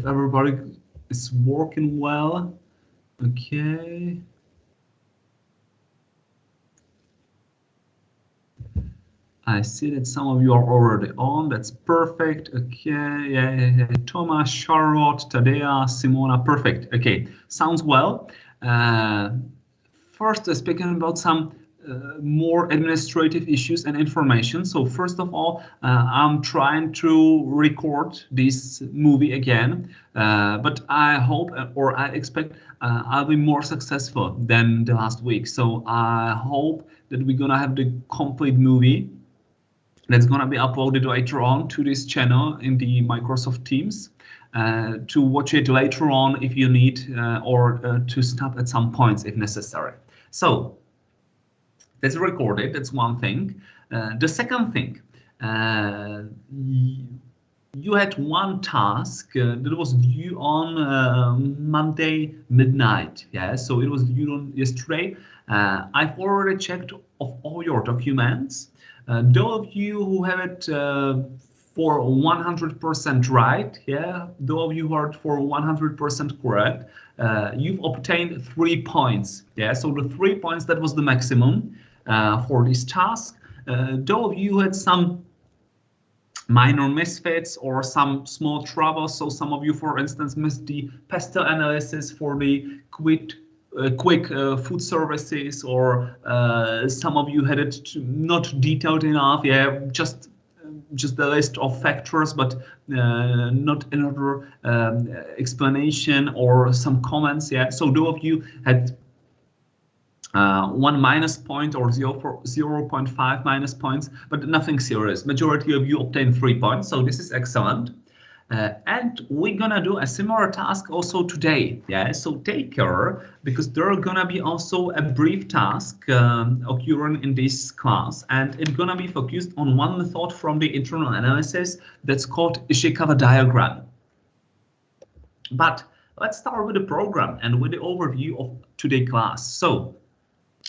if everybody is working well. Okay. I see that some of you are already on. That's perfect. Okay. Yeah. Thomas, Charlotte, Tadea, Simona. Perfect. Okay. Sounds well. First, speaking about some more administrative issues and information. So first of all, I'm trying to record this movie again, but I hope or I expect I'll be more successful than the last week. So I hope that we're gonna have the complete movie that's gonna be uploaded later on to this channel in the Microsoft Teams. To watch it later on if you need, or to stop at some points if necessary. So that's recorded, that's one thing. The second thing, you had one task that was due on Monday midnight. Yeah, so it was due on yesterday. I've already checked of all your documents. Those of you who have it for 100% right, yeah, those of you who are for 100% correct, you've obtained 3 points. Yeah, so the 3 points, that was the maximum for this task. Those of you who had some minor misfits or some small troubles, so some of you, for instance, missed the pestle analysis for the quick food services, or some of you had it not detailed enough. Yeah, just the list of factors, but not another explanation or some comments. Yeah, so those of you had 1 minus point or 0.5 minus points, but nothing serious. Majority of you obtained 3 points, so this is excellent. And we're gonna do a similar task also today. Yeah, so take care, because there are gonna be also a brief task occurring in this class, and it's gonna be focused on one method from the internal analysis that's called Ishikawa diagram. But let's start with the program and with the overview of today's class. So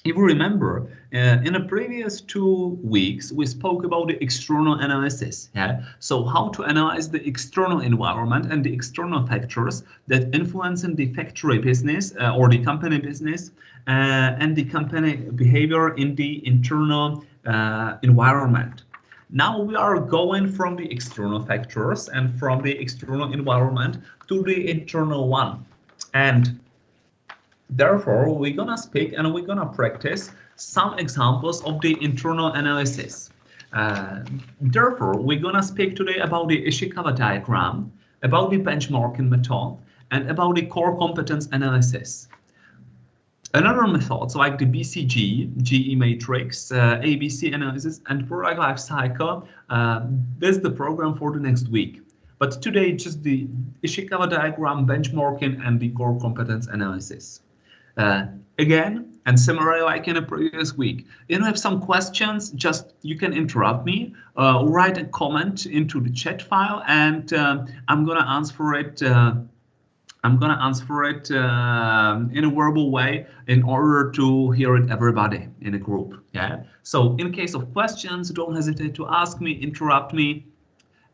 if you remember, in the previous 2 weeks, we spoke about the external analysis. Yeah? So how to analyze the external environment and the external factors that influence in the factory business or the company business and the company behavior in the internal environment. Now we are going from the external factors and from the external environment to the internal one. And therefore, we're gonna speak and we're gonna practice some examples of the internal analysis. Therefore, we're gonna speak today about the Ishikawa diagram, about the benchmarking method, and about the core competence analysis. Another methods like the BCG, GE matrix, ABC analysis, and product life cycle, this is the program for the next week. But today, just the Ishikawa diagram, benchmarking, and the core competence analysis. Again, and similarly like in the previous week, if you have some questions, just you can interrupt me, write a comment into the chat file, and I'm gonna answer it. In a verbal way in order to hear it everybody in a group. Yeah. So in case of questions, don't hesitate to ask me, interrupt me,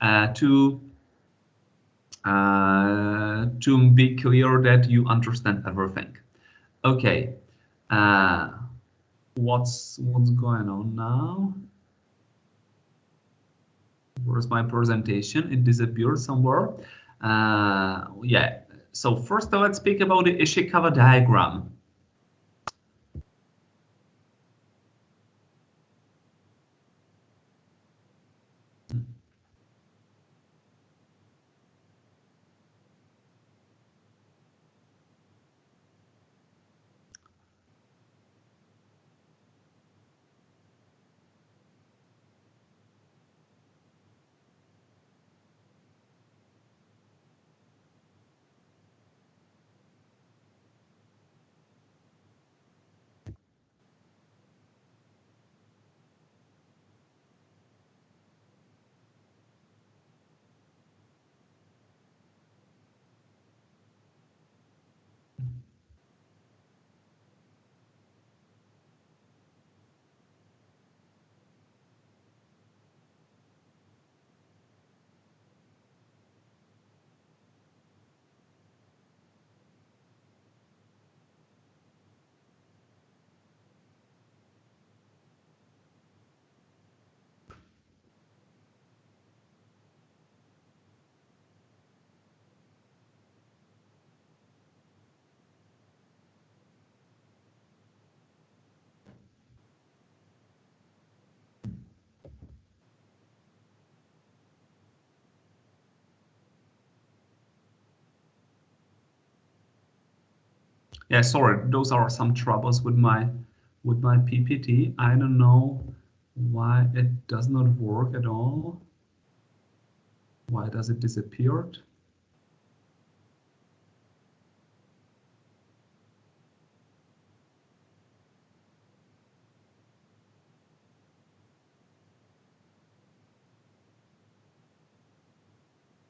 to be clear that you understand everything. Okay, what's going on now? Where's my presentation? It disappeared somewhere. Yeah, so first let's speak about the Ishikawa diagram. Yeah, sorry, those are some troubles with my PPT. I don't know why it does not work at all. Why does it disappear?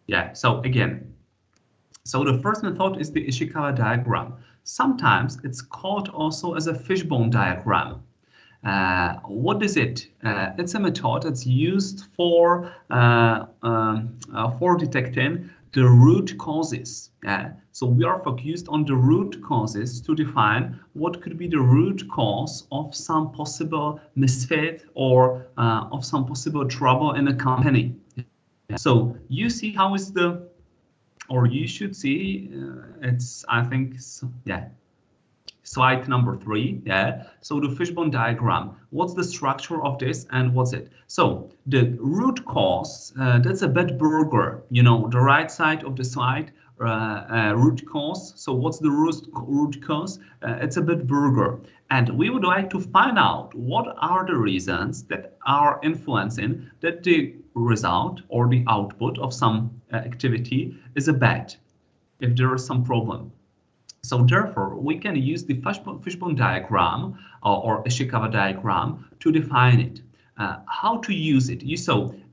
Yeah, so again, so the first method is the Ishikawa diagram. Sometimes it's called also as a fishbone diagram. What is it? It's a method that's used for detecting the root causes. So we are focused on the root causes to define what could be the root cause of some possible misfit or of some possible trouble in a company. So you see how is the, or you should see, it's, I think, yeah, slide number 3. Yeah, so the fishbone diagram, what's the structure of this and what's it? So the root cause, that's a bad burger, you know, the right side of the slide, root cause. So what's the root cause? It's a bad burger, and we would like to find out what are the reasons that are influencing that the result or the output of some activity is a bad, if there is some problem. So therefore, we can use the fishbone diagram or Ishikawa diagram to define it. How to use it?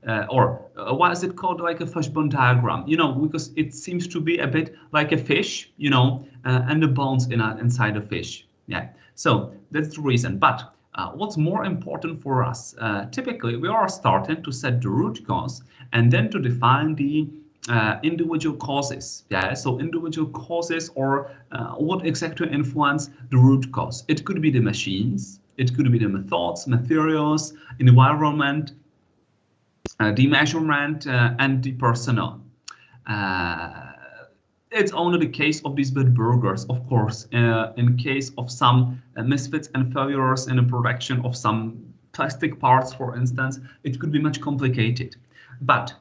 Why is it called like a fishbone diagram? You know, because it seems to be a bit like a fish, you know, and the bones inside a fish. Yeah, so that's the reason. But what's more important for us? Typically, we are starting to set the root cause and then to define the individual causes. Yeah, so individual causes, or what exactly influence the root cause. It could be the machines, it could be the methods, materials, environment, the measurement, and the personnel. It's only the case of these bad burgers, of course. In case of some misfits and failures in the production of some plastic parts, for instance, it could be much complicated. But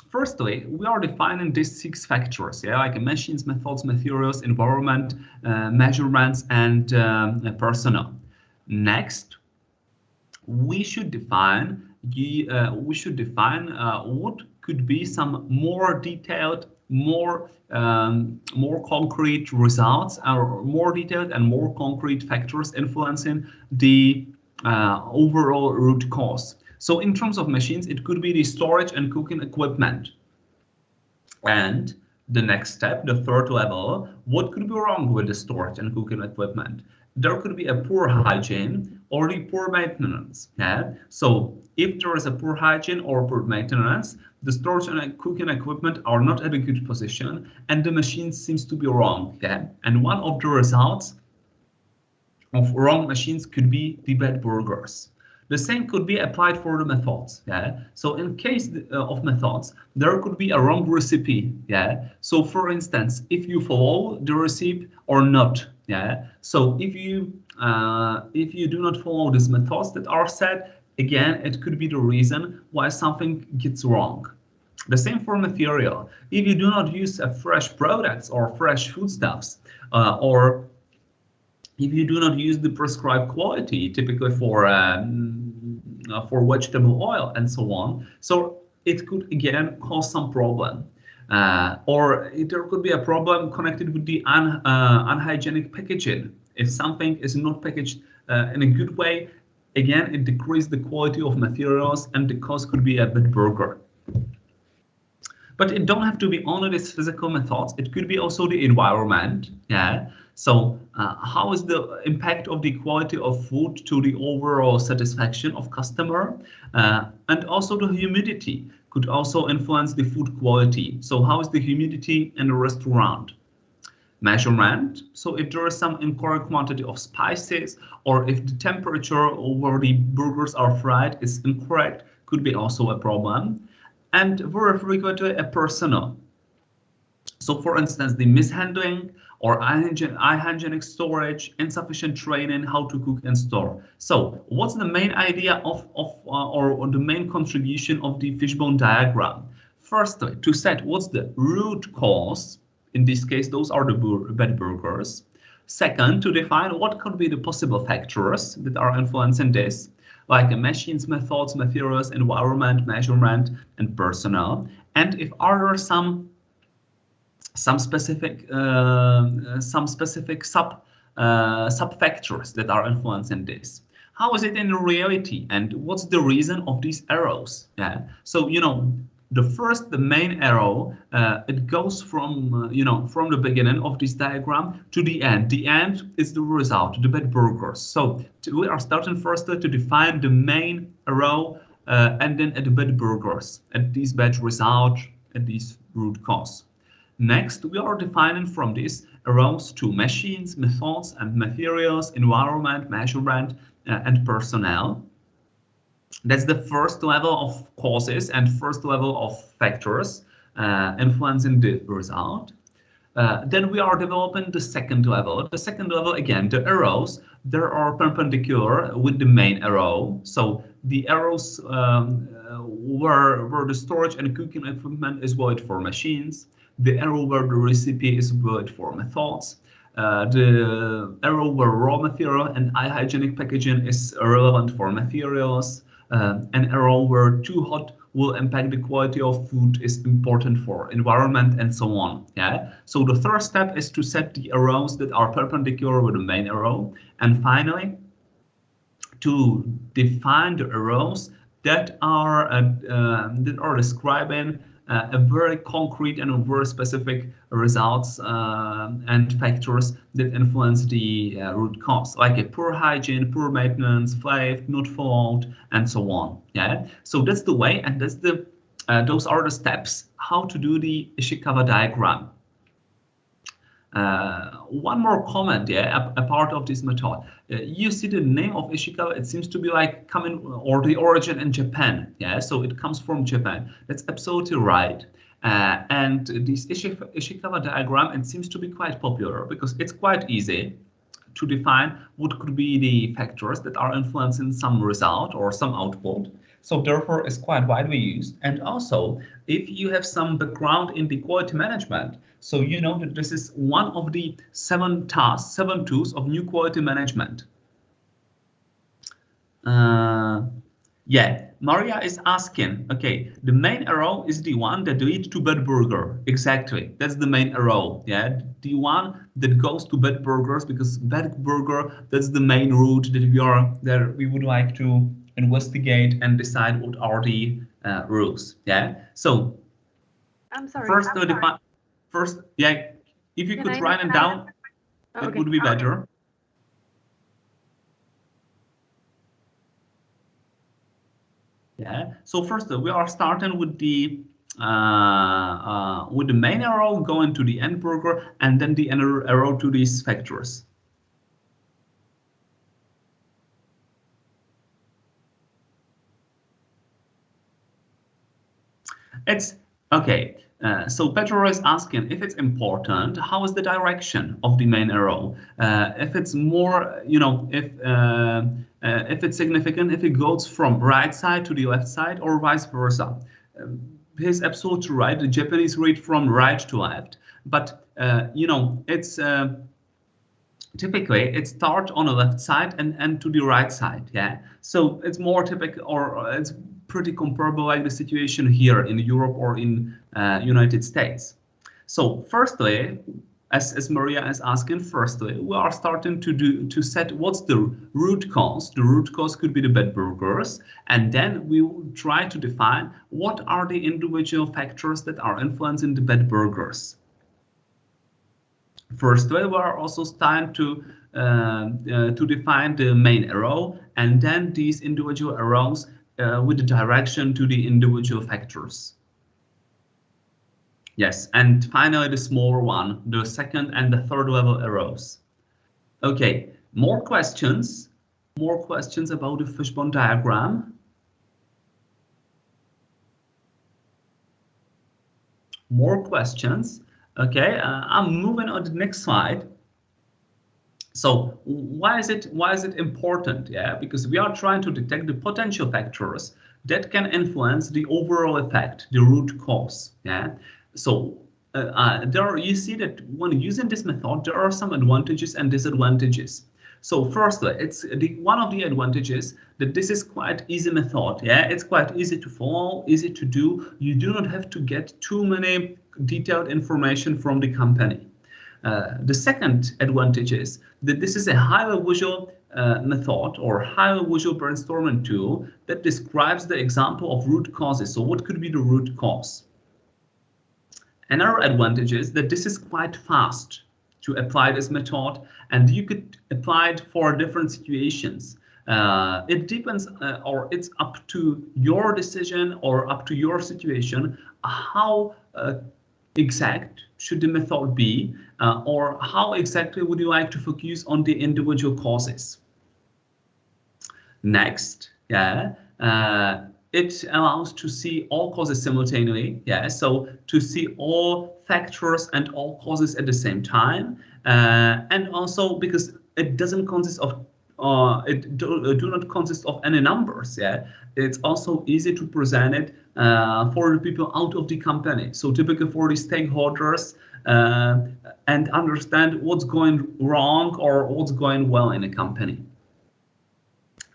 firstly, we are defining these 6 factors, yeah, like machines, methods, materials, environment, measurements, and personnel. Next, we should define what could be some more detailed, more concrete results, or more detailed and more concrete factors influencing the overall root cause. So in terms of machines, it could be the storage and cooking equipment. And the next step, the third level, what could be wrong with the storage and cooking equipment? There could be a poor hygiene or the poor maintenance. Yeah? So if there is a poor hygiene or poor maintenance, the storage and cooking equipment are not at a good position and the machine seems to be wrong. Yeah? And one of the results of wrong machines could be the bad burgers. The same could be applied for the methods. Yeah. So in case of methods, there could be a wrong recipe. Yeah. So for instance, if you follow the recipe or not. Yeah. So if you do not follow these methods that are set, again, it could be the reason why something gets wrong. The same for material. If you do not use fresh products or fresh foodstuffs, or if you do not use the prescribed quality, typically for vegetable oil and so on, so it could again cause some problem. Or there could be a problem connected with the unhygienic packaging. If something is not packaged in a good way, again, it decreases the quality of materials and the cause could be a bad burger. But it don't have to be only these physical methods. It could be also the environment. Yeah. So how is the impact of the quality of food to the overall satisfaction of customer? And also the humidity could also influence the food quality. So how is the humidity in a restaurant? Measurement. So if there is some incorrect quantity of spices, or if the temperature where the burgers are fried is incorrect, could be also a problem. And very frequently a personnel. So for instance, the mishandling or unhygienic storage, insufficient training, how to cook and store. So what's the main idea or the main contribution of the fishbone diagram? Firstly, to set what's the root cause. In this case, those are the bad burgers. Second, to define what could be the possible factors that are influencing this, like machines, methods, materials, environment, measurement, and personnel. And if are there some specific sub factors that are influencing this. How is it in reality, and what's the reason of these arrows? Yeah. So the main arrow, it goes from from the beginning of this diagram to the end. The end is the result, the bad burgers. So we are starting first to define the main arrow, and then at the bad burgers, at these bad results, at these root cause. Next, we are defining from this arrows to machines, methods, and materials, environment, measurement, and personnel. That's the first level of causes and first level of factors influencing the result. Then we are developing the second level. The second level, again, the arrows, they are perpendicular with the main arrow. So the arrows where the storage and cooking equipment is valid for machines, the arrow where the recipe is valid for methods, the arrow where raw material and hygienic packaging is relevant for materials, an arrow where too hot will impact the quality of food is important for environment, and so on. Yeah. So the third step is to set the arrows that are perpendicular with the main arrow, and finally to define the arrows that are describing a very concrete and very specific results and factors that influence the root cause, like a poor hygiene, poor maintenance, flavor, not followed, and so on. Yeah, so that's the way, and that's the those are the steps how to do the Ishikawa diagram. One more comment, yeah, a part of this method. You see the name of Ishikawa, it seems to be like coming, or the origin in Japan, yeah, so it comes from Japan. That's absolutely right. And this Ishikawa diagram, it seems to be quite popular because it's quite easy to define what could be the factors that are influencing some result or some output. So therefore it's quite widely used. And also, if you have some background in the quality management, so you know that this is one of the 7 tools of new quality management. Yeah, Maria is asking, okay, the main arrow is the one that leads to bad burger. Exactly, that's the main arrow. Yeah, the one that goes to bad burgers, because bad burger, that's the main route that we would like to investigate and decide what are the rules. Yeah, so I'm sorry. First, yeah, if you could write it down, it would be better. Yeah. So first, we are starting with the main arrow going to the end burger, and then the inner arrow to these factors. It's okay. So Pedro is asking if it's important, how is the direction of the main arrow? If it's more, if it's significant, if it goes from right side to the left side or vice versa. He's absolutely right. The Japanese read from right to left, but it's typically it starts on the left side and end to the right side. Yeah, so it's more typical, or it's pretty comparable like the situation here in Europe or in United States. So firstly, as Maria is asking, firstly, we are starting to set what's the root cause. The root cause could be the bad burgers, and then we will try to define what are the individual factors that are influencing the bad burgers. Firstly, we are also starting to define the main arrow, and then these individual arrows with the direction to the individual factors. Yes, and finally the smaller one, the second and the third level arrows. Okay, more questions about the fishbone diagram. More questions. Okay, I'm moving on to the next slide. So why is it important? Yeah, because we are trying to detect the potential factors that can influence the overall effect, the root cause. Yeah, so you see that when using this method, there are some advantages and disadvantages. So firstly, one of the advantages that this is quite easy method. Yeah, it's quite easy to follow, easy to do. You do not have to get too many detailed information from the company. The second advantage is that this is a highly visual method or highly visual brainstorming tool that describes the example of root causes. So what could be the root cause? Another advantage is that this is quite fast to apply this method, and you could apply it for different situations. It depends, or it's up to your decision or up to your situation, how exact should the method be, or how exactly would you like to focus on the individual causes. Next, yeah, it allows to see all causes simultaneously. Yeah, so to see all factors and all causes at the same time, and also because it doesn't consist of do not consist of any numbers. Yeah, it's also easy to present it for the people out of the company. So typically for the stakeholders, and understand what's going wrong or what's going well in a company.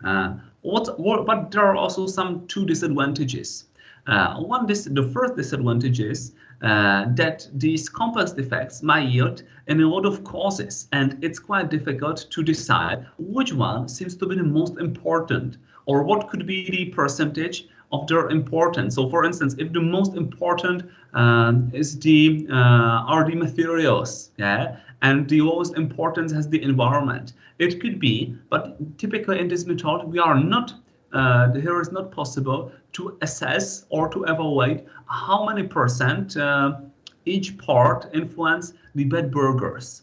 But there are also some two disadvantages. The first disadvantage is that these complex defects might yield in a lot of causes, and it's quite difficult to decide which one seems to be the most important, or what could be the percentage of their importance. So, for instance, if the most important are the materials, yeah, and the lowest importance has the environment, it could be, but typically in this method we are not. Here is not possible to assess or to evaluate how many percent each part influence the bad burgers.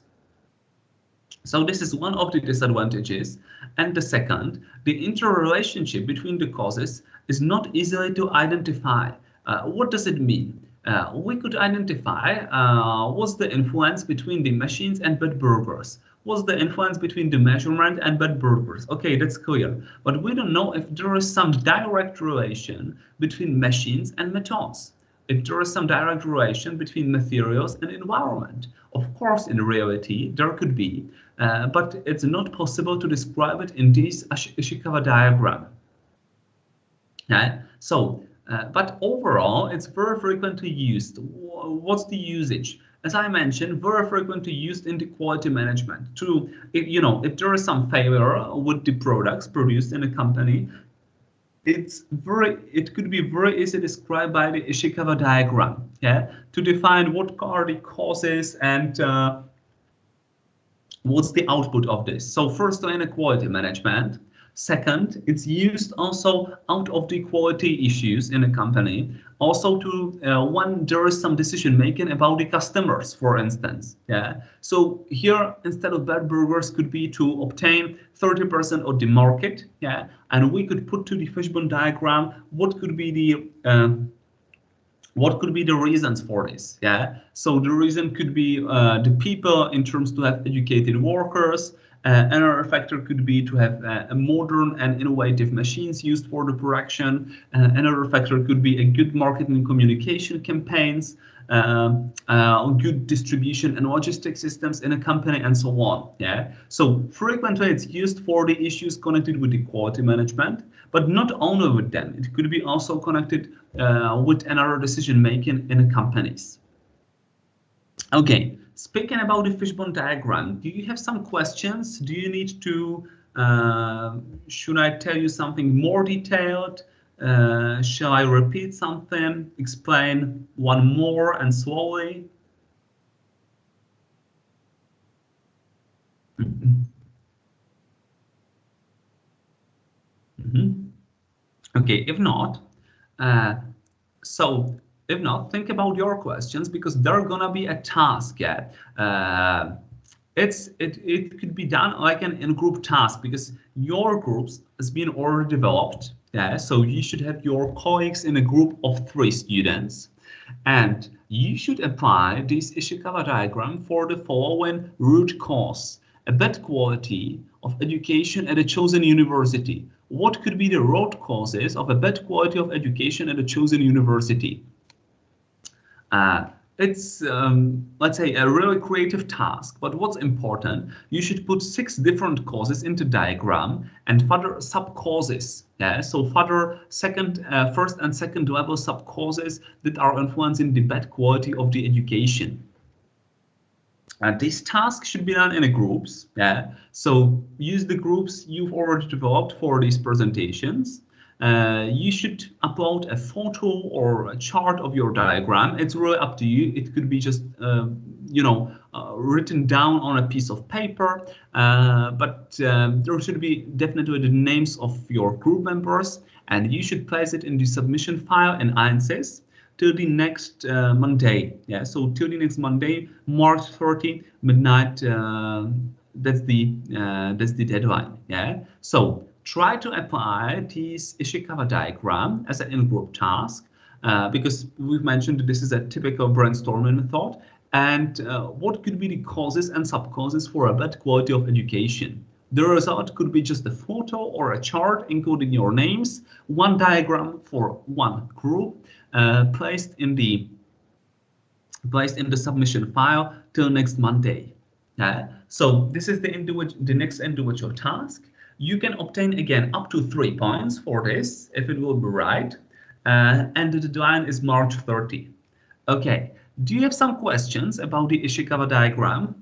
So this is one of the disadvantages. And the second, the interrelationship between the causes is not easily to identify. What does it mean? We could identify what's the influence between the machines and bad burgers. What's the influence between the measurement and bad burgers? Okay, that's clear. But we don't know if there is some direct relation between machines and methods. If there is some direct relation between materials and environment. Of course, in reality, there could be, but it's not possible to describe it in this Ishikawa diagram. Yeah? So, but overall, it's very frequently used. What's the usage? As I mentioned, very frequently used in the quality management. If there is some failure with the products produced in a company, it could be very easily described by the Ishikawa diagram. Yeah, to define what are the causes and what's the output of this. So first, in a quality management. Second, it's used also out of the quality issues in a company, also to when there is some decision making about the customers, for instance. Yeah. So here, instead of bad burgers, could be to obtain 30% of the market. Yeah. And we could put to the fishbone diagram what could be the reasons for this. Yeah. So the reason could be the people in terms to have educated workers. Another factor could be to have a modern and innovative machines used for the production. Another factor could be a good marketing communication campaigns, good distribution and logistics systems in a company, and so on. Yeah. So frequently it's used for the issues connected with the quality management, but not only with them. It could be also connected with another decision making in companies. Okay. Speaking about the fishbone diagram, do you have some questions? Do you need to, should I tell you something more detailed? Shall I repeat something, explain one more and slowly? Okay, if not, if not, think about your questions, because they're gonna be a task. Yeah, it could be done like an in-group task, because your groups has been already developed. Yeah, so you should have your colleagues in a group of 3 students, and you should apply this Ishikawa diagram for the following root cause: a bad quality of education at a chosen university. What could be the root causes of a bad quality of education at a chosen university? It's, let's say, a really creative task, but what's important, you should put 6 different causes into diagram and further sub-causes. Yeah, so further first and second level sub-causes that are influencing the bad quality of the education. This task should be done in groups. Yeah, so use the groups you've already developed for these presentations. You should upload a photo or a chart of your diagram. It's really up to you. It could be just, written down on a piece of paper, but there should be definitely the names of your group members, and you should place it in the submission file in ANSYS till the next Monday. Yeah, so till the next Monday, March 30, midnight. That's the deadline. Yeah, so try to apply this Ishikawa diagram as an in-group task, because we've mentioned that this is a typical brainstorming method. And what could be the causes and sub-causes for a bad quality of education? The result could be just a photo or a chart including your names, one diagram for one group, placed in the submission file till next Monday. So this is the next individual task. You can obtain again up to 3 points for this if it will be right, and the deadline is March 30. Okay, do you have some questions about the Ishikawa diagram?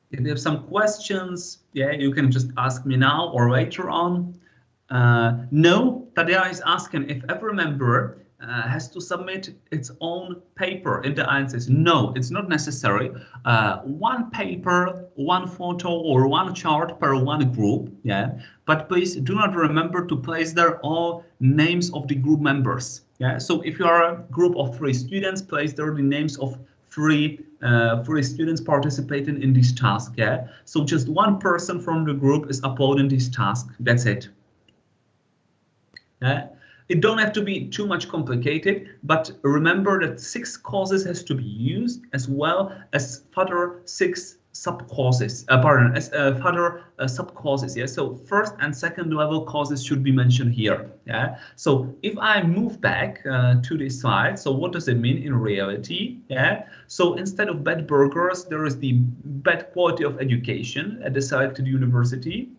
If you have some questions, yeah, you can just ask me now or later on. No, Tadea is asking if every member has to submit its own paper in the answers. No, it's not necessary. One paper, one photo, or one chart per one group. Yeah, but please do not remember to place there all names of the group members. Yeah, so if you are a group of 3 students, place there the names of 3 students participating in this task. Yeah, so just one person from the group is uploading this task. That's it. It don't have to be too much complicated, but remember that 6 causes has to be used as well as further 6 sub-causes. Sub-causes. Yeah. So first and second level causes should be mentioned here. Yeah. So if I move back to this slide, so what does it mean in reality? Yeah. So instead of bad burgers, there is the bad quality of education at the selected university.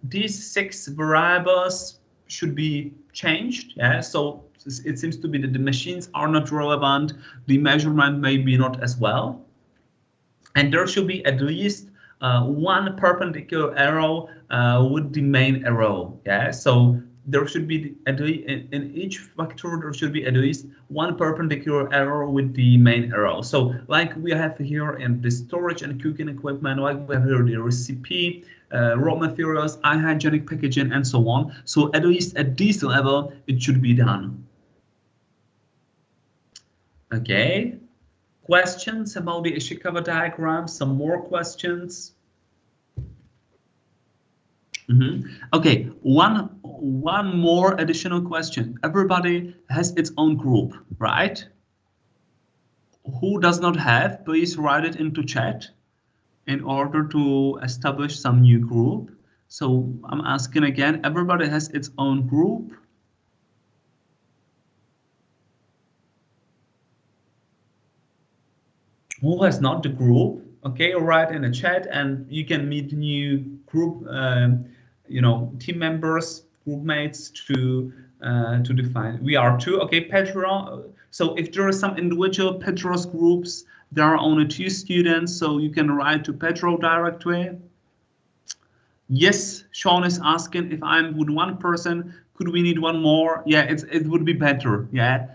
These 6 variables should be changed. Yeah, so it seems to be that the machines are not relevant, the measurement may be not as well, and there should be at least one perpendicular arrow with the main arrow. Yeah, so there should be at least in each factor there should be at least one perpendicular arrow with the main arrow. So like we have here in the storage and cooking equipment, like we have here the recipe, raw materials, unhygienic packaging, and so on. So at least at this level, it should be done. Okay. Questions about the Ishikawa diagram? Some more questions? Okay, one more additional question. Everybody has its own group, right? Who does not have, please write it into chat in order to establish some new group. So I'm asking again, everybody has its own group. Who has not the group? Okay, write in the chat, and you can meet new group, team members, group mates to define. We are 2. Okay, Pedro. So if there are some individual Pedro's groups, there are only 2 students, so you can write to Pedro directly. Yes, Sean is asking if I'm with 1 person, could we need 1 more? Yeah, it would be better, yeah,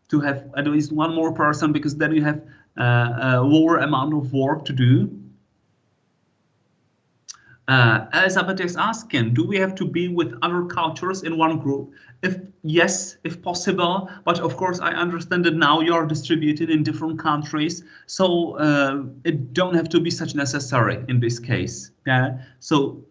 to have at least 1 more person, because then you have a lower amount of work to do. Elizabeth is asking, do we have to be with other cultures in 1 group? Yes, if possible, but of course I understand that now you are distributed in different countries, so it don't have to be such necessary in this case. Yeah, so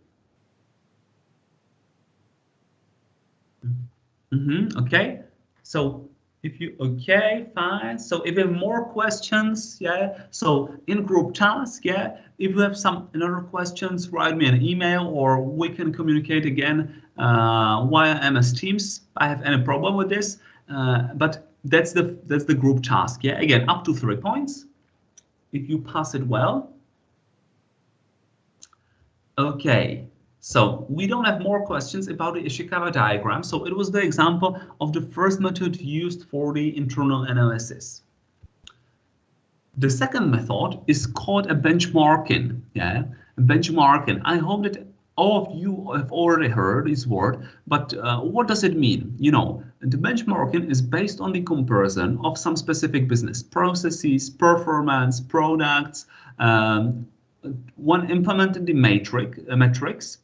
okay, so If you, okay, fine. So if you have more questions, yeah. So in group task, yeah. If you have some another questions, write me an email or we can communicate again via MS Teams. I have any problem with this, but that's the group task, yeah. Again, up to 3 points. If you pass it well, okay. So we don't have more questions about the Ishikawa diagram. So it was the example of the first method used for the internal analysis. The second method is called a benchmarking. Yeah, benchmarking. I hope that all of you have already heard this word, but what does it mean? You know, the benchmarking is based on the comparison of some specific business processes, performance, products, one implemented the metrics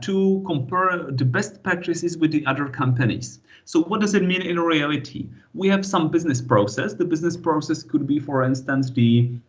to compare the best practices with the other companies. So what does it mean in reality? We have some business process. The business process could be, for instance, the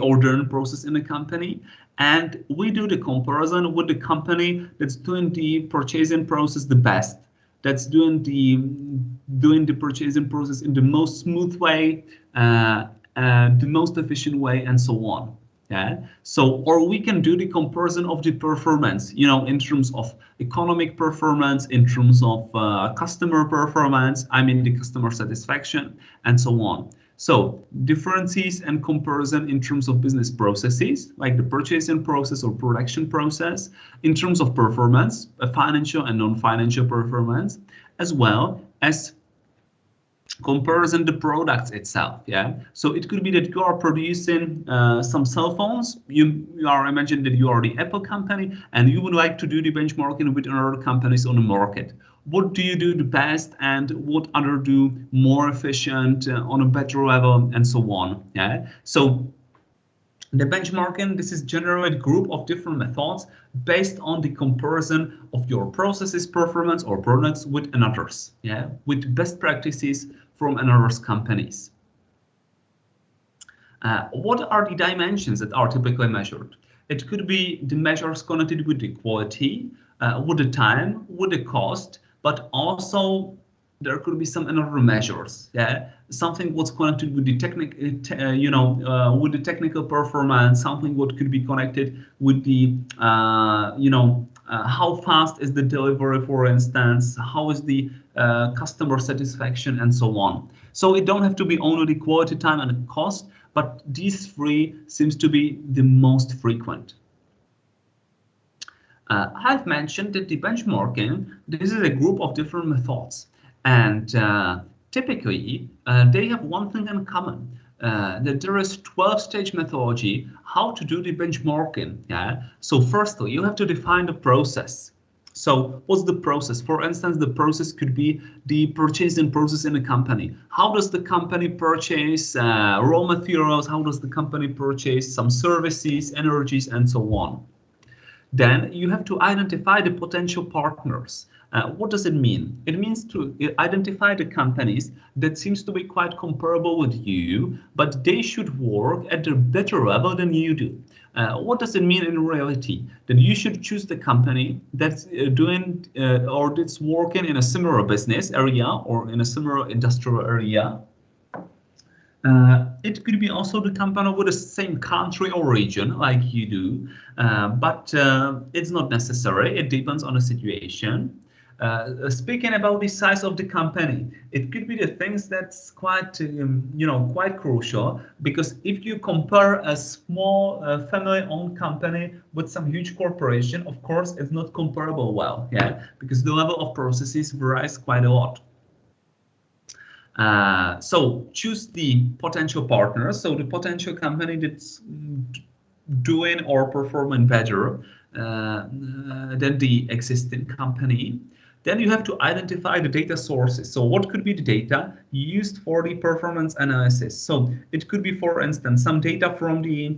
ordering process in a company, and we do the comparison with the company that's doing the purchasing process the best, that's doing the purchasing process in the most smooth way, the most efficient way, and so on. Yeah. So, or we can do the comparison of the performance, you know, in terms of economic performance, in terms of customer performance, I mean the customer satisfaction, and so on. So differences and comparison in terms of business processes, like the purchasing process or production process, in terms of performance, financial and non-financial performance, as well as comparison the products itself. Yeah, so it could be that you are producing some cell phones. You are imagine that you are the Apple company and you would like to do the benchmarking with other companies on the market. What do you do the best and what other do more efficient on a better level, and so on. Yeah, so the benchmarking, this is generally a group of different methods based on the comparison of your processes, performance, or products with another's, yeah, with best practices from another's companies. What are the dimensions that are typically measured? It could be the measures connected with the quality, with the time, with the cost, but also there could be some other measures. Yeah, something what's connected with the with the technical performance. Something what could be connected with the how fast is the delivery, for instance, how is the customer satisfaction, and so on. So it don't have to be only the quality, time, and the cost, but these three seems to be the most frequent. I've mentioned that the benchmarking, this is a group of different methods, and typically they have one thing in common, that there is 12-stage methodology how to do the benchmarking. Yeah. So firstly, you have to define the process. So what's the process? For instance, the process could be the purchasing process in a company. How does the company purchase raw materials? How does the company purchase some services, energies, and so on? Then you have to identify the potential partners. What does it mean? It means to identify the companies that seems to be quite comparable with you, but they should work at a better level than you do. What does it mean in reality? That you should choose the company that's doing or that's working in a similar business area or in a similar industrial area. It could be also the company with the same country or region like you do, but it's not necessary. It depends on the situation. Speaking about the size of the company, it could be the things that's quite, quite crucial, because if you compare a small family-owned company with some huge corporation, of course, it's not comparable well, yeah, because the level of processes varies quite a lot. So choose the potential partners. So the potential company that's doing or performing better than the existing company. Then you have to identify the data sources. So what could be the data used for the performance analysis? So it could be, for instance, some data from the,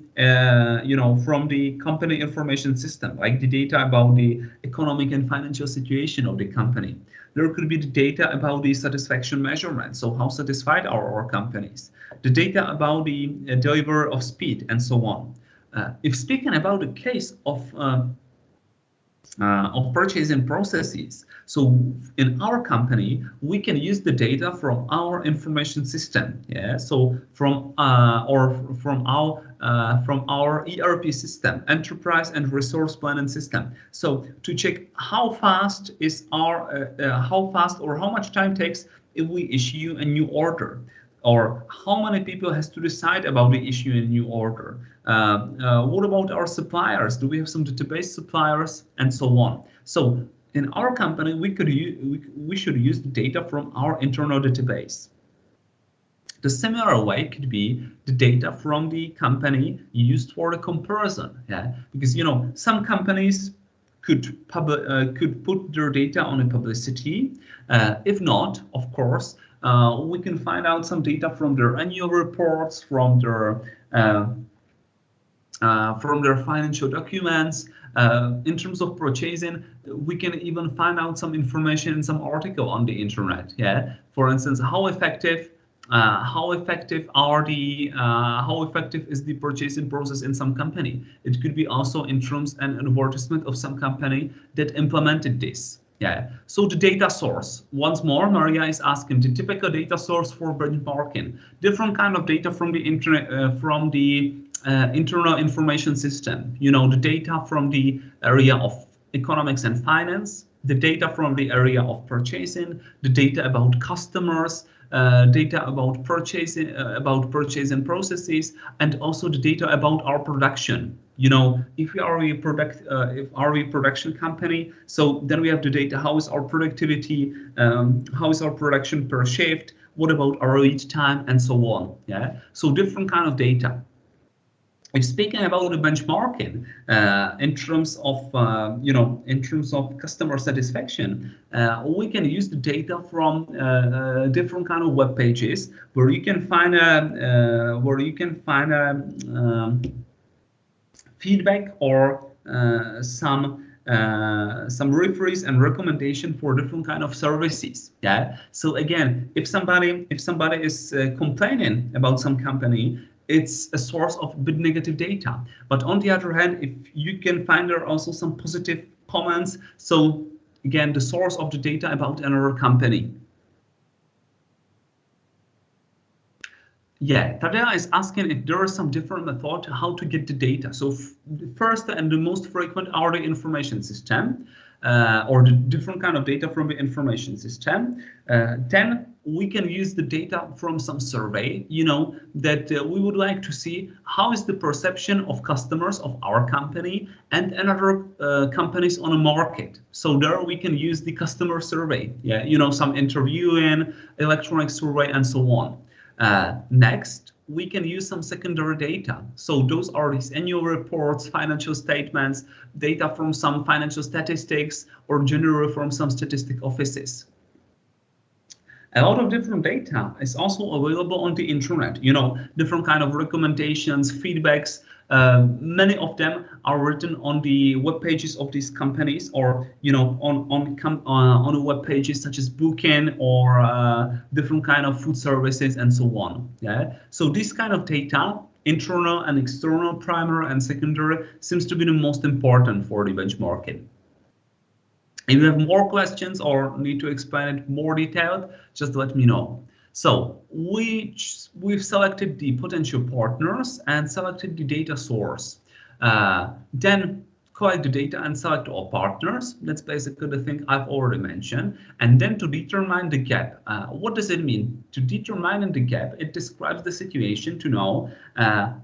from the company information system, like the data about the economic and financial situation of the company. There could be the data about the satisfaction measurement. So how satisfied are our companies? The data about the delivery of speed, and so on. If speaking about the case of of purchasing processes. So in our company, we can use the data from our information system. Yeah. So from our ERP system, enterprise and resource planning system. So to check how fast is our how fast or how much time takes if we issue a new order, or how many people has to decide about the issue in new order. What about our suppliers? Do we have some database suppliers and so on? So in our company, we should use the data from our internal database. The similar way could be the data from the company used for the comparison. Yeah, because some companies could put their data on a publicity. If not, of course, we can find out some data from their annual reports, from their financial documents. In terms of purchasing, we can even find out some information in some article on the internet. Yeah, for instance, how effective is the purchasing process in some company? It could be also in terms and advertisement of some company that implemented this. Yeah. So the data source. Once more, Maria is asking the typical data source for benchmarking. Different kind of data from the internet, from the internal information system. The data from the area of economics and finance, the data from the area of purchasing, the data about customers, data about purchasing processes, and also the data about our production. If we are a production company, so then we have the data. How is our productivity? How is our production per shift? What about our lead time, and so on? Yeah. So different kind of data. If speaking about the benchmarking in terms of customer satisfaction, we can use the data from different kind of web pages where you can find feedback or some reference and recommendation for different kind of services. Yeah. So again, if somebody is complaining about some company, it's a source of a bit negative data. But on the other hand, if you can find there also some positive comments, so again, the source of the data about another company. Yeah, Tadea is asking if there is some different method how to get the data. So the first and the most frequent are the information system, or the different kind of data from the information system. Then we can use the data from some survey, that we would like to see how is the perception of customers of our company and another companies on a market. So there we can use the customer survey, some interviewing, electronic survey, and so on. Next, we can use some secondary data. So those are these annual reports, financial statements, data from some financial statistics, or generally from some statistic offices. A lot of different data is also available on the internet, different kind of recommendations, feedbacks. Many of them are written on the web pages of these companies, or on the web pages such as Booking, or different kind of food services, and so on. Yeah. So this kind of data, internal and external, primary and secondary, seems to be the most important for the benchmarking. If you have more questions or need to explain it more detailed, just let me know. So we've selected the potential partners and selected the data source. Then collect the data and select all partners. That's basically the thing I've already mentioned. And then to determine the gap. What does it mean? To determine the gap, it describes the situation to know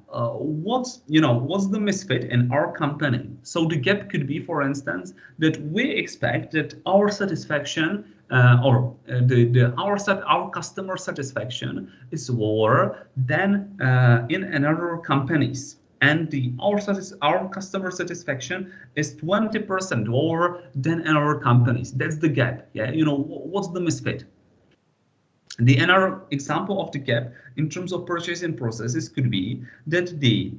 what's the misfit in our company. So the gap could be, for instance, that we expect that our satisfaction our customer satisfaction is lower than in another companies. And our customer satisfaction is 20% lower than in our companies. That's the gap. Yeah, what's the misfit? The another example of the gap in terms of purchasing processes could be that the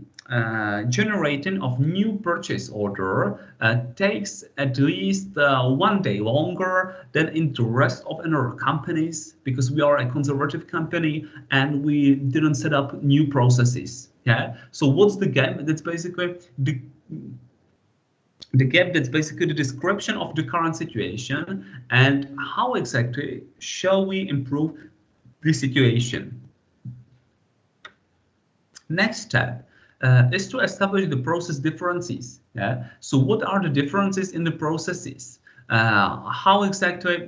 generating of new purchase order takes at least 1 day longer than in the rest of our companies, because we are a conservative company and we didn't set up new processes. Yeah. So what's the gap? That's basically The gap, that's basically the description of the current situation and how exactly shall we improve the situation. Next step is to establish the process differences. Yeah. So what are the differences in the processes? How exactly,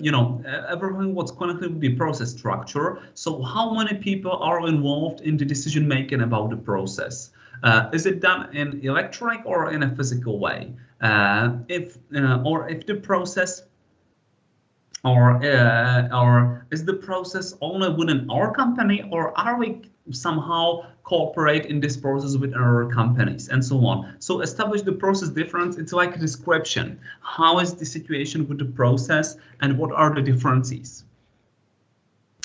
everything what's connected with the process structure. So how many people are involved in the decision making about the process? Is it done in electronic or in a physical way? If the process or is the process only within our company, or are we somehow cooperate in this process with other companies and so on? So establish the process difference. It's like a description. How is the situation with the process and what are the differences?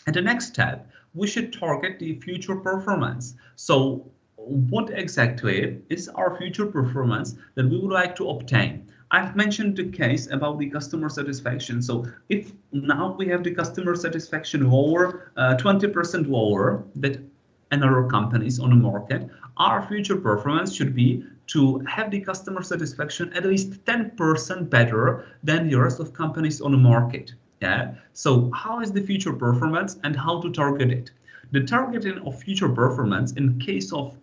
And the next step, we should target the future performance. So what exactly is our future performance that we would like to obtain? I've mentioned the case about the customer satisfaction. So if now we have the customer satisfaction lower, 20% lower than another companies on the market, our future performance should be to have the customer satisfaction at least 10% better than the rest of companies on the market. Yeah. So how is the future performance and how to target it? The targeting of future performance in case of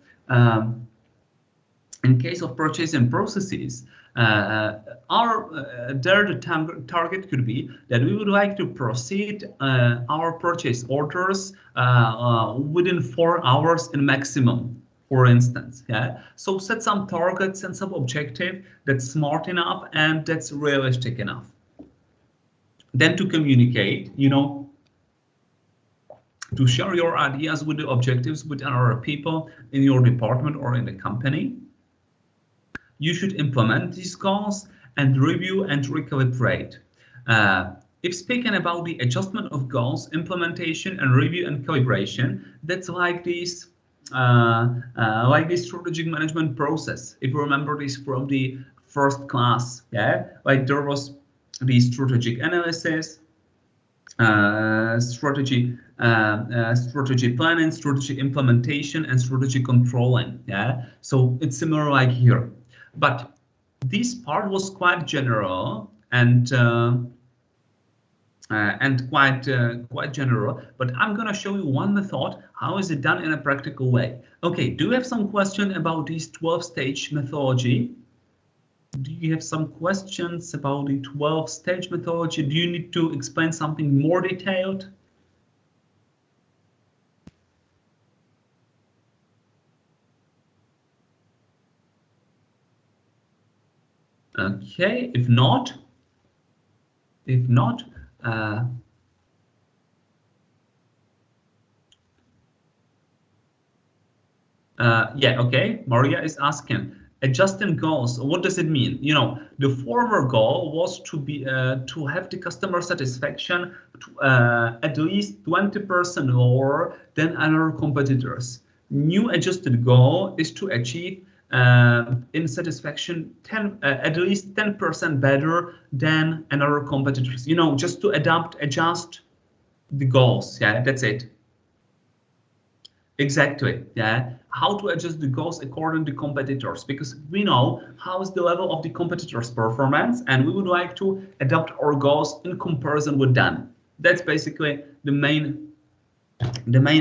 purchasing processes, the target could be that we would like to proceed our purchase orders within 4 hours in maximum, for instance. Yeah. So set some targets and some objective that's smart enough and that's realistic enough. Then to communicate, to share your ideas with the objectives with other people in your department or in the company. You should implement these goals and review and recalibrate. If speaking about the adjustment of goals, implementation and review and calibration, that's like this strategic management process. If you remember this from the first class, yeah, like there was the strategic analysis, strategy planning, strategy implementation, and strategy controlling. Yeah, so it's similar like here, but this part was quite general and quite general. But I'm gonna show you one method. How is it done in a practical way? Okay, do you have some question about this 12-stage methodology? Do you have some questions about the 12-stage methodology? Do you need to explain something more detailed? Okay, if not, yeah, okay, Maria is asking. Adjusting goals, what does it mean? The former goal was to be to have the customer satisfaction at least 20% lower than other competitors. New adjusted goal is to achieve in satisfaction at least 10% better than another competitors. Just to adjust the goals. Yeah, that's it. Exactly. Yeah. How to adjust the goals according to competitors, because we know how is the level of the competitors' performance, and we would like to adapt our goals in comparison with them. That's basically the main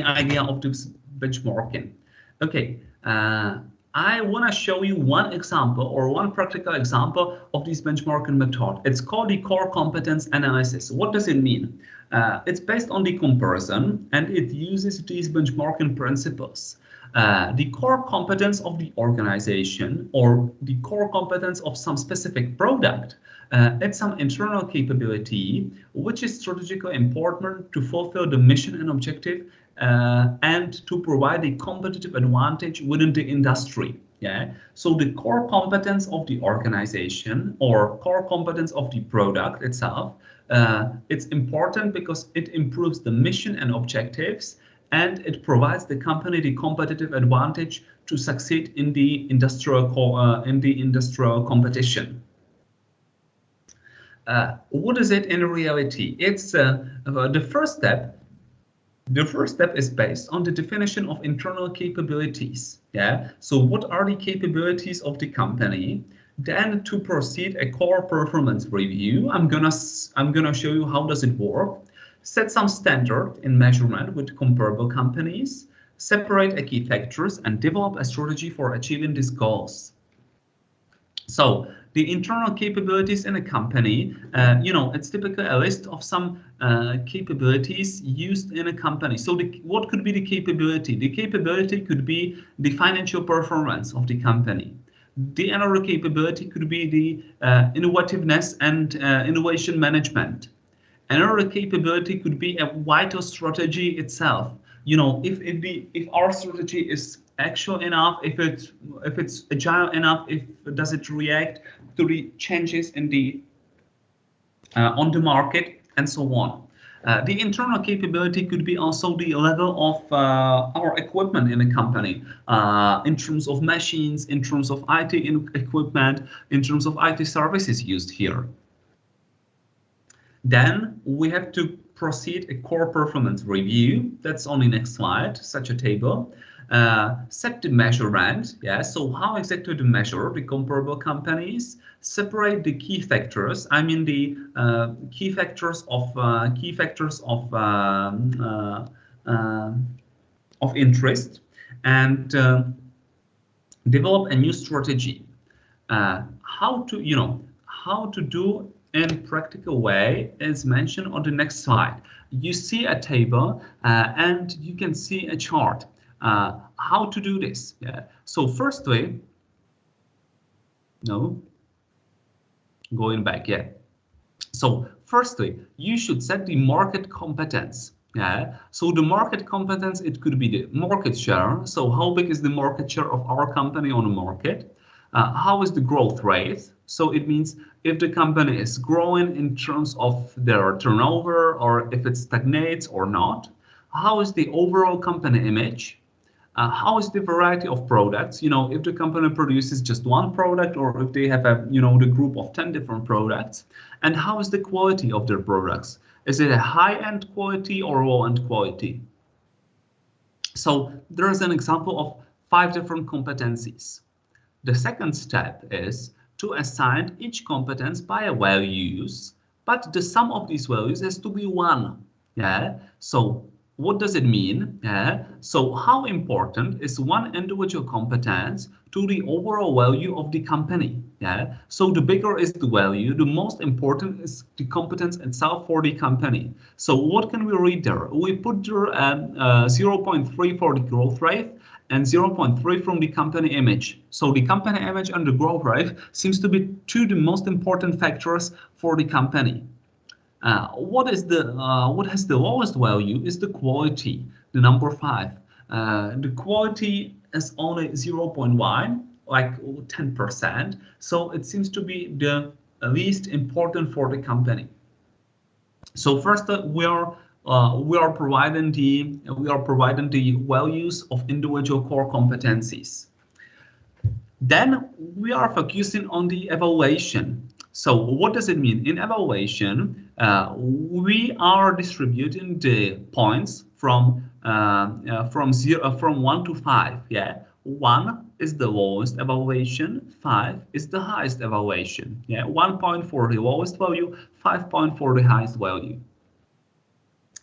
idea of this benchmarking. Okay. I want to show you one example or one practical example of this benchmarking method. It's called the core competence analysis. What does it mean? It's based on the comparison and it uses these benchmarking principles. The core competence of the organization or the core competence of some specific product, it's some internal capability which is strategically important to fulfill the mission and objective and to provide a competitive advantage within the industry. Yeah. So the core competence of the organization or core competence of the product itself, it's important because it improves the mission and objectives, and it provides the company the competitive advantage to succeed in the industrial competition. What is it in reality? It's the first step. The first step is based on the definition of internal capabilities. Yeah. So what are the capabilities of the company? Then to proceed a core performance review, I'm gonna show you how does it work. Set some standard in measurement with comparable companies, separate a key factors, and develop a strategy for achieving these goals. So the internal capabilities in a company, you know, it's typically a list of some capabilities used in a company. So what could be the capability? The capability could be the financial performance of the company. The another capability could be the innovativeness and innovation management. Another capability could be a vital strategy itself. You know, if our strategy is actual enough, if it's agile enough, does it react to the changes in the on the market, and so on. The internal capability could be also the level of our equipment in a company, in terms of machines, in terms of IT equipment, in terms of IT services used here. Then we have to proceed a core performance review. That's on the next slide, such a table. Set the measurement, yeah, so how exactly to measure the comparable companies, separate the key factors, I mean the key factors of interest, and develop a new strategy. How to do in practical way is mentioned on the next slide. You see a table and you can see a chart. How to do this? Yeah. So firstly, going back, yeah. So firstly, you should set the market competence. Yeah. So the market competence, it could be the market share. So how big is the market share of our company on the market? How is the growth rate? So it means if the company is growing in terms of their turnover, or if it stagnates or not. How is the overall company image? How is the variety of products? You know, if the company produces just one product, or if they have a, the group of 10 different products, and how is the quality of their products? Is it a high-end quality or low-end quality? So there is an example of 5 different competencies. The second step is to assign each competence by a values, but the sum of these values has to be 1. Yeah. So what does it mean? Yeah. So how important is one individual competence to the overall value of the company? Yeah. So the bigger is the value, the most important is the competence itself for the company. So what can we read there? We put there 0.3 for the growth rate and 0.3 from the company image. So the company image and the growth rate seems to be 2 the most important factors for the company. What has the lowest value is the quality, the number 5. The quality is only 0.1, like 10%. So it seems to be the least important for the company. So first, we are providing the values of individual core competencies. Then we are focusing on the evaluation. So what does it mean? In evaluation, we are distributing the points from 1 to 5. Yeah, 1 is the lowest evaluation, 5 is the highest evaluation. Yeah, 1 point for the lowest value, 5 point for the highest value.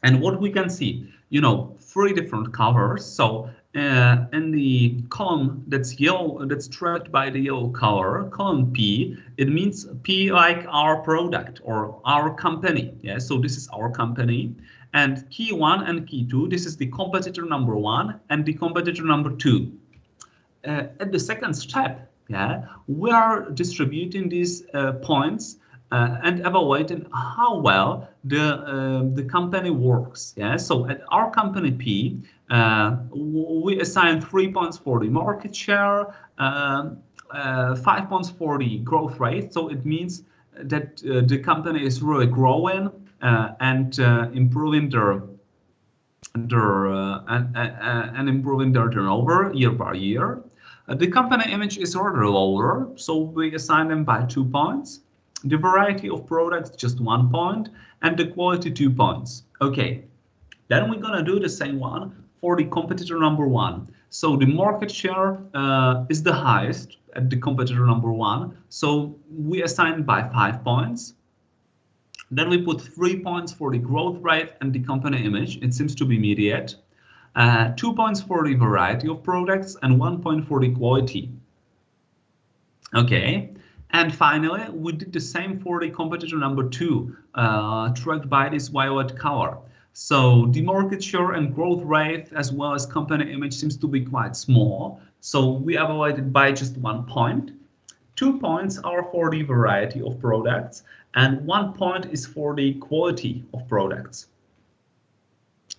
And what we can see, 3 different colors. So in the column that's yellow, that's striped by the yellow color, column P, it means P like our product or our company. Yeah, so this is our company. And key 1 and key 2, this is the competitor number 1 and the competitor number 2. At the second step, yeah, we are distributing these points and evaluating how well the company works. Yeah, so at our company P, we assign 3 points for the market share, 5 points for the growth rate. So it means that the company is really growing and improving their turnover year by year. The company image is rather lower, so we assign them by 2 points. The variety of products, just 1 point, and the quality 2 points. Okay, then we're gonna do the same one for the competitor number 1. So the market share is the highest at the competitor number 1. So we assign by 5 points. Then we put 3 points for the growth rate and the company image. It seems to be immediate. 2 points for the variety of products and 1 point for the quality. Okay. And finally, we did the same for the competitor number 2, tracked by this violet color. So the market share and growth rate, as well as company image, seems to be quite small. So we evaluated by just 1 point. 2 points are for the variety of products, and 1 point is for the quality of products.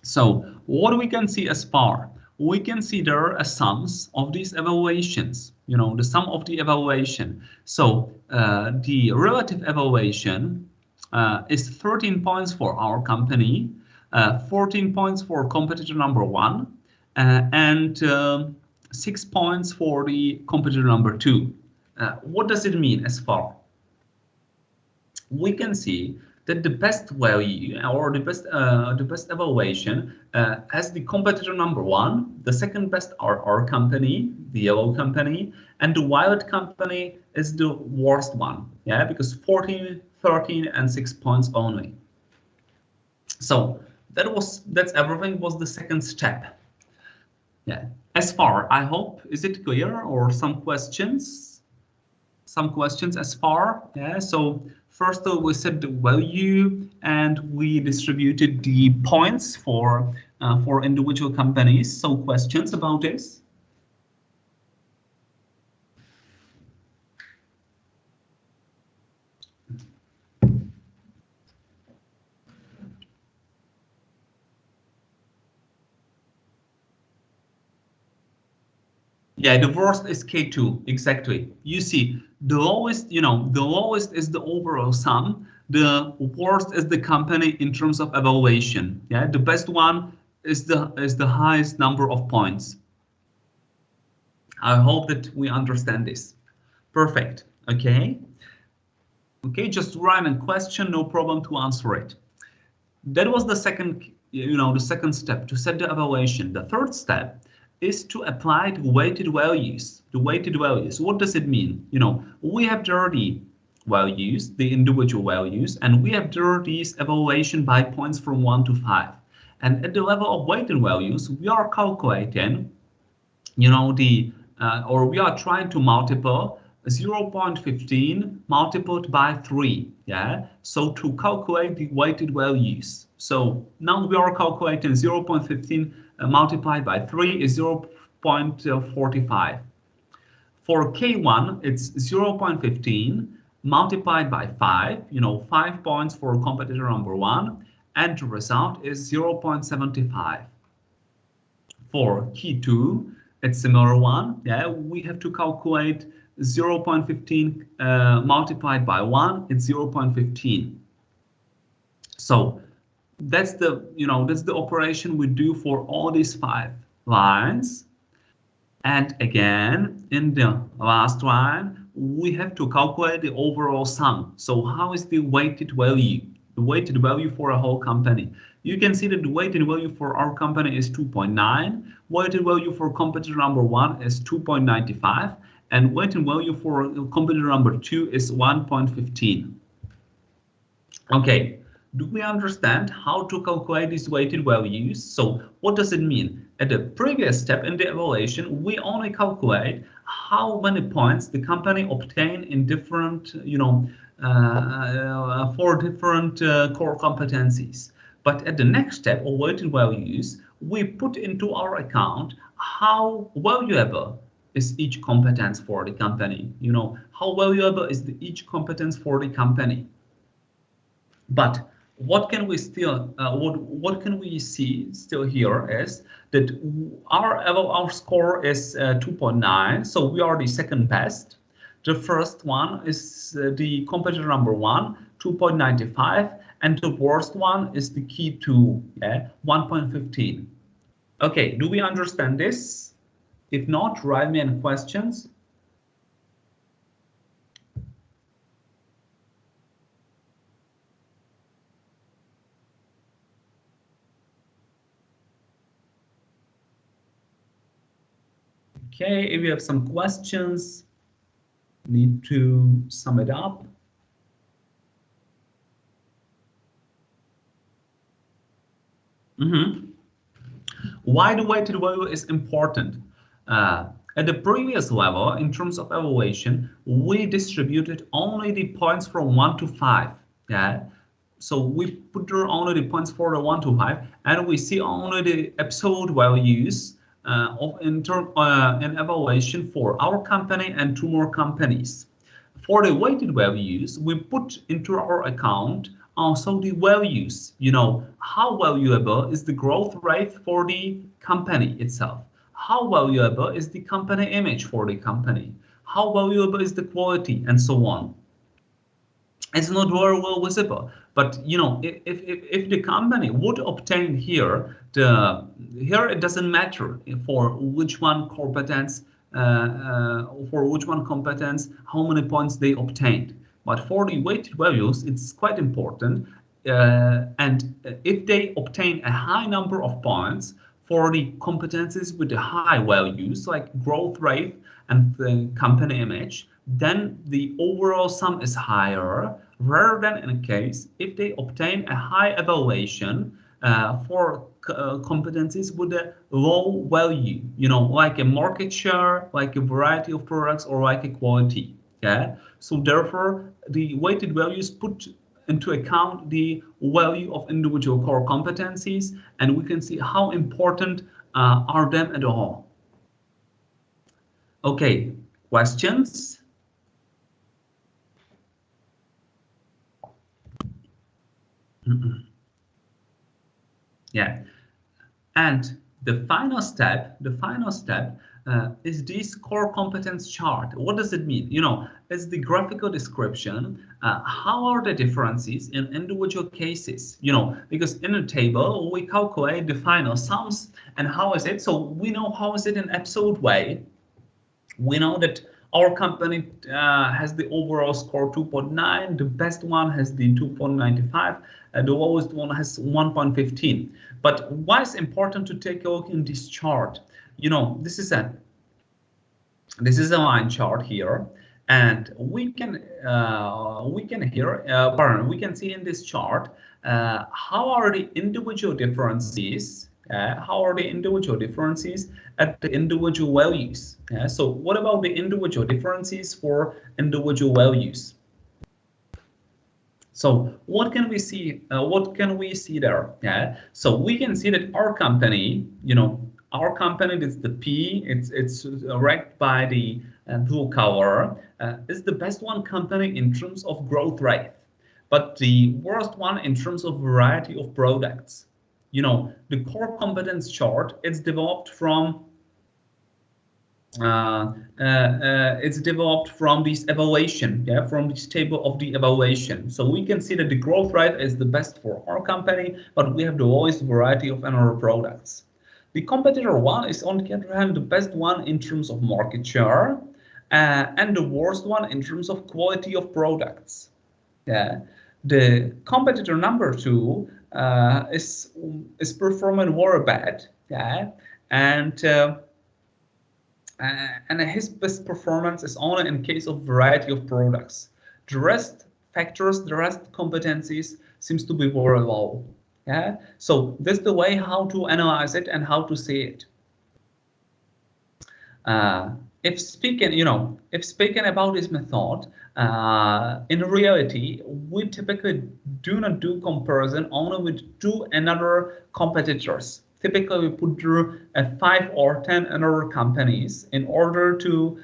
So what we can see as far, we can see there are sums of these evaluations, the sum of the evaluation. So the relative evaluation is 13 points for our company, 14 points for competitor number 1, and 6 points for the competitor number 2. What does it mean as far? We can see that the best value or the best evaluation has the competitor number 1, the second best are our company, the yellow company, and the violet company is the worst one, yeah, because 14, 13, and 6 points only. So that's everything was the second step. Yeah, as far, I hope, is it clear, or some questions? Some questions as far, yeah. So first we set the value and we distributed the points for individual companies. So questions about this? Yeah, the worst is K2, exactly. You see, the lowest, the lowest is the overall sum. The worst is the company in terms of evaluation. Yeah, the best one is the highest number of points. I hope that we understand this. Perfect. Okay. Okay, just write a question, no problem to answer it. That was the second, the second step, to set the evaluation. The third step is to apply the weighted values. The weighted values, what does it mean? We have there the values, the individual values, and we have there these evaluation by points from 1 to 5. And at the level of weighted values, we are calculating, or we are trying to multiply 0.15 multiplied by 3, yeah? So to calculate the weighted values. So now we are calculating 0.15 multiplied by 3 is 0.45. For K1, it's 0.15 multiplied by 5, 5 points for competitor number 1, and the result is 0.75. For K2, it's similar one, yeah, we have to calculate 0.15 multiplied by 1, it's 0.15. So that's the operation we do for all these 5 lines. And again, in the last line, we have to calculate the overall sum. So how is the weighted value? The weighted value for a whole company. You can see that the weighted value for our company is 2.9. Weighted value for competitor number 1 is 2.95. And weighted value for competitor number 2 is 1.15. Okay, do we understand how to calculate these weighted values? So what does it mean? At the previous step in the evaluation, we only calculate how many points the company obtained in different, for different core competencies. But at the next step of weighted values, we put into our account how valuable is each competence for the company. How valuable is each competence for the company. But what can we still what can we see still here is that our score is 2.9, so we are the second best. The first one is the competitor number 1, 2.95, and the worst one is the K2, 1.15. Okay, do we understand this? If not, write me any questions. Okay, if you have some questions, need to sum it up. Why the weighted value is important? At the previous level, in terms of evaluation, we distributed only the points from 1 to 5. Yeah, so we put there only the points for the 1 to 5, and we see only the absolute values in evaluation for our company and 2 more companies. For the weighted values, we put into our account also the values. You know, how valuable is the growth rate for the company itself? How valuable is the company image for the company? How valuable is the quality, and so on? It's not very well visible, but you know, if the company would obtain here it doesn't matter for which one competence how many points they obtained, but for the weighted values it's quite important, and if they obtain a high number of points for the competencies with the high values like growth rate and the company image, then the overall sum is higher, rather than in a case if they obtain a high evaluation for competencies with a low value, you know, like a market share, like a variety of products, or like a quality. Yeah, so therefore the weighted values put into account the value of individual core competencies, and we can see how important are them at all. Okay, questions? Yeah, and the final step is this core competence chart. What does it mean? You know, it's the graphical description. How are the differences in individual cases? You know, because in a table we calculate the final sums, and how is it? So we know how is it in absolute way. We know that our company has the overall score 2.9, the best one has the 2.95, the lowest one has 1.15. But why is important to take a look in this chart? You know, this is a line chart here, and we can see in this chart how are the individual differences. How are the individual differences at the individual values? So what about the individual differences for individual values? So what can we see? What can we see there? So we can see that our company, you know, our company is the P. It's ranked by the blue color. Is the best one company in terms of growth rate, but the worst one in terms of variety of products. You know, the core competence chart, it's developed from this evaluation, from this table of the evaluation. So we can see that the growth rate is the best for our company, but we have the lowest variety of another products. The competitor one is on the other hand the best one in terms of market share, and the worst one in terms of quality of products. The competitor number 2 is performing very bad, and his best performance is only in case of variety of products. The rest factors, the rest competencies seems to be very low. So this is the way how to analyze it and how to see it. If speaking about this method, in reality, we typically do not do comparison only with 2 another competitors. Typically, we put through 5 or 10 another companies in order to,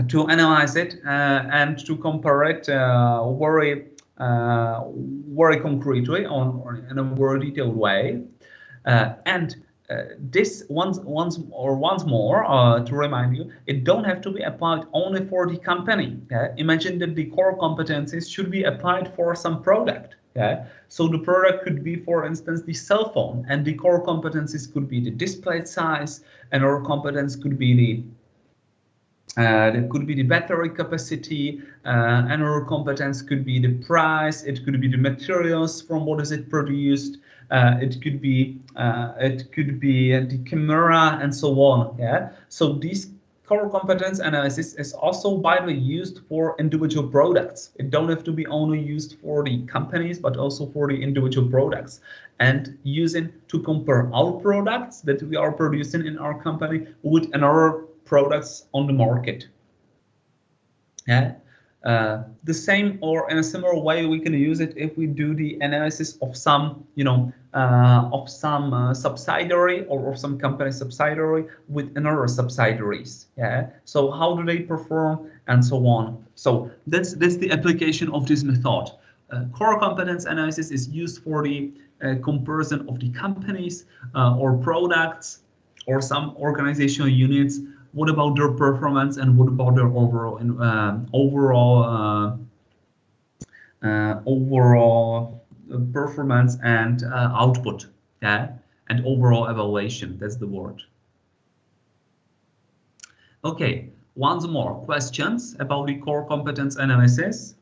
to analyze it and to compare it very concretely in a very detailed way. This once more to remind you, it don't have to be applied only for the company. Imagine that the core competencies should be applied for some product. So the product could be, for instance, the cell phone, and the core competencies could be the display size, and our competence could be the battery capacity, and our competence could be the price, it could be the materials from what is it produced, it could be the camera and so on. Yeah. So these core competence analysis is also, by the way, used for individual products. It don't have to be only used for the companies, but also for the individual products, and using to compare our products that we are producing in our company with another products on the market. Yeah. The same, or in a similar way, we can use it if we do the analysis of some, subsidiary or of some company subsidiary with another subsidiaries. Yeah. So how do they perform and so on. So that's the application of this method. Core competence analysis is used for the comparison of the companies or products or some organizational units. What about their performance and what about their overall performance and output, yeah, and overall evaluation. That's the word. Okay, once more, questions about the core competence analysis.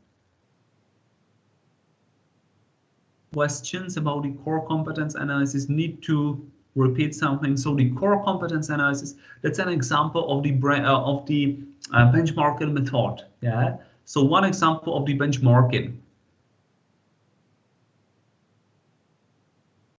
Questions about the core competence analysis. Need to repeat something. So the core competence analysis, that's an example of the benchmarking method. Yeah. So one example of the benchmarking.